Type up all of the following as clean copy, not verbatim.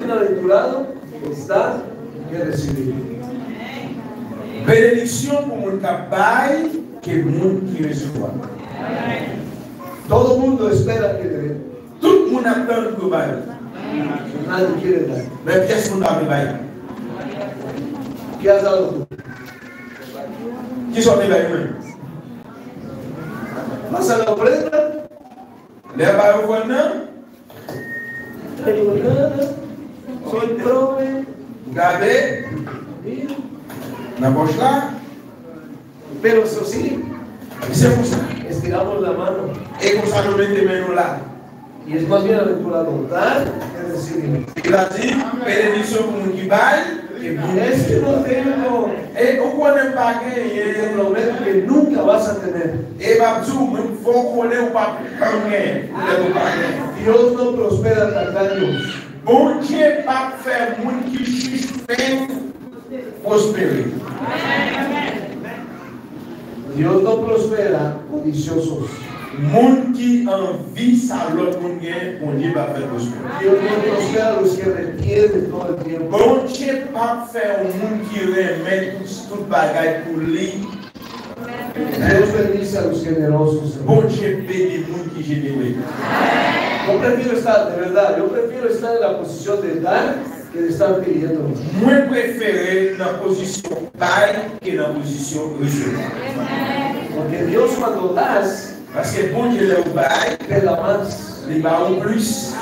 bienaventurado está que recibir. Benedição como um pai que muito que receba. Todo mundo espera que le dé. Todo mundo attend que vai. Nadie quiere dar. Mas qu'est-ce qu'on a vai? ¿Qué has dado tú? Qui sont les vai? ¿Vas a la ofrenda? Les vai au voisin? Tengo nada. Soy prove. Regardez, na poche là. Pero eso sí, C'est pour ça. estiramos la mano. Et comme ça, nous mettons les mains là. Y es más bienaventurado dar que recibir. Il a dit, bénédiction pour nous qui baillent. Es que no tengo. Et on ne connaît pas Te gagner. prometo que nunca vas a tener. Et Babzou, il faut qu'on ait ou pas gagner. Dios no prospera tacaños. Bon Dieu pas faire moun qui juste fait prospérer. Dios no prospera codiciosos. Moun qui envie ça l'autre moun gagne, bon Dieu va faire prospérer. Dios no prospera a los que retienen todo el tiempo. Bon Dieu pas faire moun qui remet tout bagaille pour lui. Dios bendice a los generosos. Bon Dieu bénit moun qui généreux. Yo prefiero estar, de verdad, yo prefiero estar en la posición de dar que de estar pidiendo. Moi préféré dans la position bail que dans la position recevoir. Porque Dios cuando das, Parce que bon Dieu le bail, te da más. il va en plus.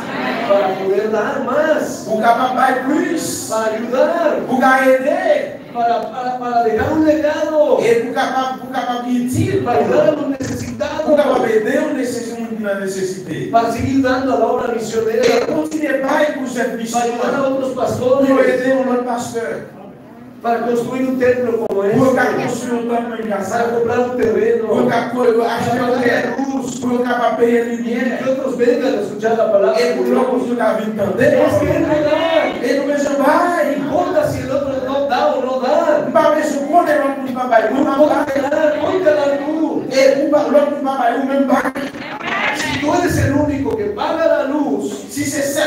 Para poder dar más. Pour capable bail plus. Para ayudar. Pour aider. Para dejar un legado. Et pour capable utile. Para ayudar a los Pour necesitados. capable aider une nécessité. Para seguir dando a la obra Et misionera. continuer bail pour cette mission. Para ayudar a otros Pour pastores. aider un autre pasteur. Para construir un templo como Pour este. construire un temple en Para casa. comprar un terreno. Pour acheter un terrain. Pour capable payer les lumières. Que otros vengan a escuchar la palabra. Et pour l'autre, nous avons entendu. Es que no da. Et nous faisons No bail. importa si el otro no da o no da. Nous ne faisons pas de bail. No Nous importa faisons dar, cuéntala tú. et pour l'autre, nous faisons même bail. Si tú eres el único que paga la luz, Si c'est ça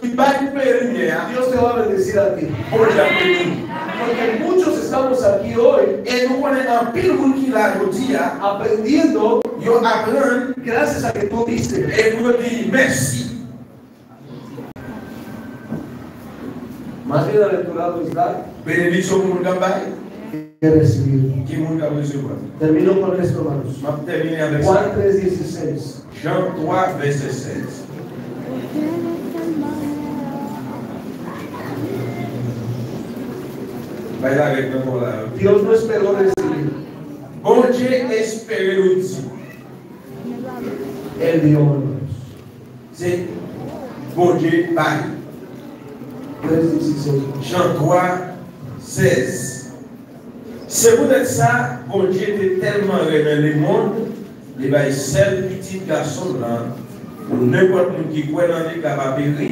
qui bail pour payer les lumières, Dios te va a bendecir a ti. pour Dieu bénir. Porque muchos estamos aquí hoy Et nous connaissons un pile monde qui l'a dit, aprendiendo ils apprennent gracias a que tú diste. et pour dire merci. Más bienaventurado es dar Bénédiction pour le bail, que recibir. qui monde a recevoir. Termino con esto, hermanos. Je vais terminer avec Juan ça. 3:16. Jean 3, verset 16. Vaya avec nous là. Dios no esperó recibir, Bon Dieu espérait aussi. Él dio, hermanos. C'est bon Dieu bail. 3:16. Jean 3, 16. C'est peut-être ça, bon Dieu était tellement aimé le monde, il va être seul petit garçon là, pour n'importe qui croit dans lui qui va périr,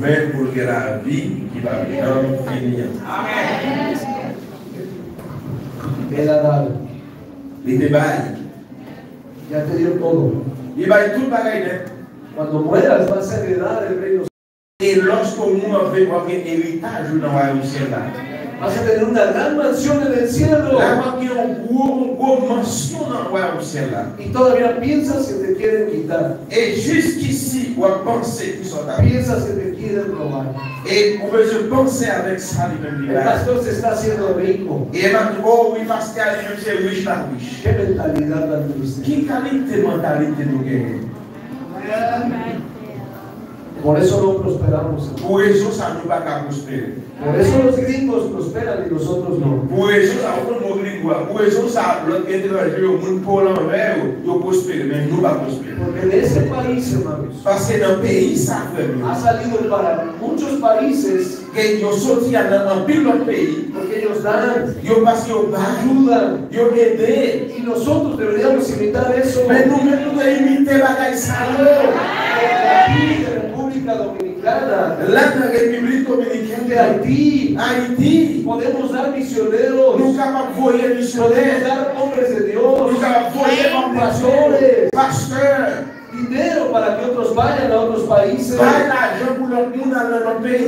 mais pour que la vie qui va bien finir. Amen. Él ha dado. Il te bail. Ya te dio todo. Il va tout pareil. Cuando mueras vas a heredar el reino. Et lorsqu'on nous fait voir un héritage dans le ciel là, Vas a tener una gran mansión en el cielo. là, il y a une grosse mention dans le ciel là. Y todavía piensas que te quieren quitar. Et jusqu'ici, on va penser qu'ils sont là. Piensas que te quieren robar. Et on veut se penser avec ça, les El pastor se está haciendo rico. Et maintenant, oh oui, parce qu'il y a les gens qui sont riches, là, riches. Qué mentalidad tan triste. Quelle qualité de mentalité nous gagnons? Por eso no prosperamos. Pour raison, ça ne va pas prospérer. Por eso los gringos prosperan y nosotros no. Pour raison, ça va pas mourir. Pour raison, ça l'autre étranger, au monde pour l'envers, il prospérer, mais nous va prospérer. Porque de ese país, hermanos, Parce que dans le pays, ça fait mieux. ha salido para muchos países Que ils sont sortis dans un pile d'autres pays, porque ellos dan, ils parce qu'ils ont ayudan. ils ont aidé. Y nosotros deberíamos imitar eso. Mais nous-mêmes, nous devons imiter la ça. Aquí de República Dominicana, Là, dans la République dominicaine, de Haití, Haïti, podemos dar misioneros, nous sommes capables de voyer podemos missionnaires, dar hombres de nous Dios, sommes capables de voyer pastores, pasteurs, dinero para que otros vayan a otros países. pas l'argent pour leur monde dans notre pays.